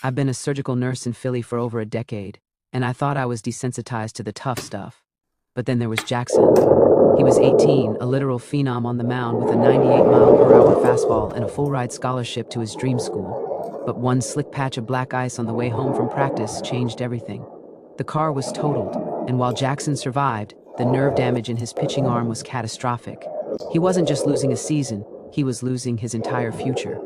I've been a surgical nurse in Philly for over a decade, and I thought I was desensitized to the tough stuff. But then there was Jackson. He was 18, a literal phenom on the mound with a 98-mile-per-hour fastball and a full-ride scholarship to his dream school. But one slick patch of black ice on the way home from practice changed everything. The car was totaled, and while Jackson survived, the nerve damage in his pitching arm was catastrophic. He wasn't just losing a season, he was losing his entire future.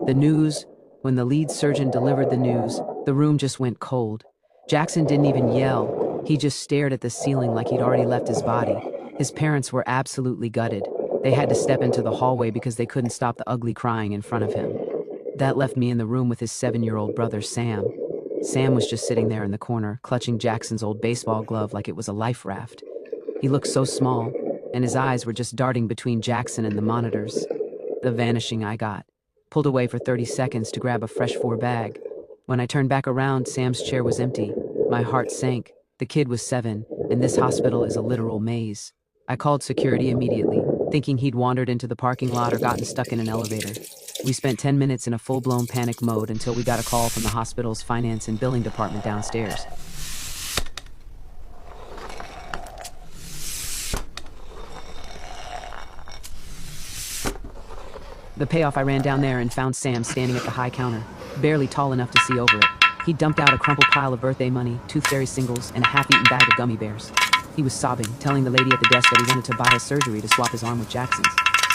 The news, when the lead surgeon delivered the news, the room just went cold. Jackson didn't even yell, he just stared at the ceiling like he'd already left his body. His parents were absolutely gutted. They had to step into the hallway because they couldn't stop the ugly crying in front of him. That left me in the room with his 7-year-old brother, Sam. Sam was just sitting there in the corner, clutching Jackson's old baseball glove like it was a life raft. He looked so small, and his eyes were just darting between Jackson and the monitors. The vanishing I got. Pulled away for 30 seconds to grab a fresh 4 bag. When I turned back around, Sam's chair was empty. My heart sank. The kid was 7, and this hospital is a literal maze. I called security immediately, thinking he'd wandered into the parking lot or gotten stuck in an elevator. We spent 10 minutes in a full-blown panic mode until we got a call from the hospital's finance and billing department downstairs. The payoff, I ran down there and found Sam standing at the high counter, barely tall enough to see over it. He dumped out a crumpled pile of birthday money, tooth fairy singles, and a half-eaten bag of gummy bears. He was sobbing, telling the lady at the desk that he wanted to buy her surgery to swap his arm with Jackson's.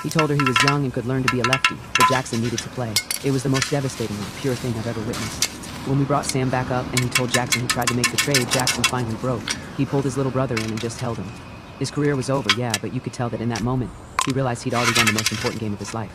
He told her he was young and could learn to be a lefty, but Jackson needed to play. It was the most devastating and pure thing I've ever witnessed. When we brought Sam back up and he told Jackson he tried to make the trade, Jackson finally broke. He pulled his little brother in and just held him. His career was over, yeah, but you could tell that in that moment, he realized he'd already won the most important game of his life.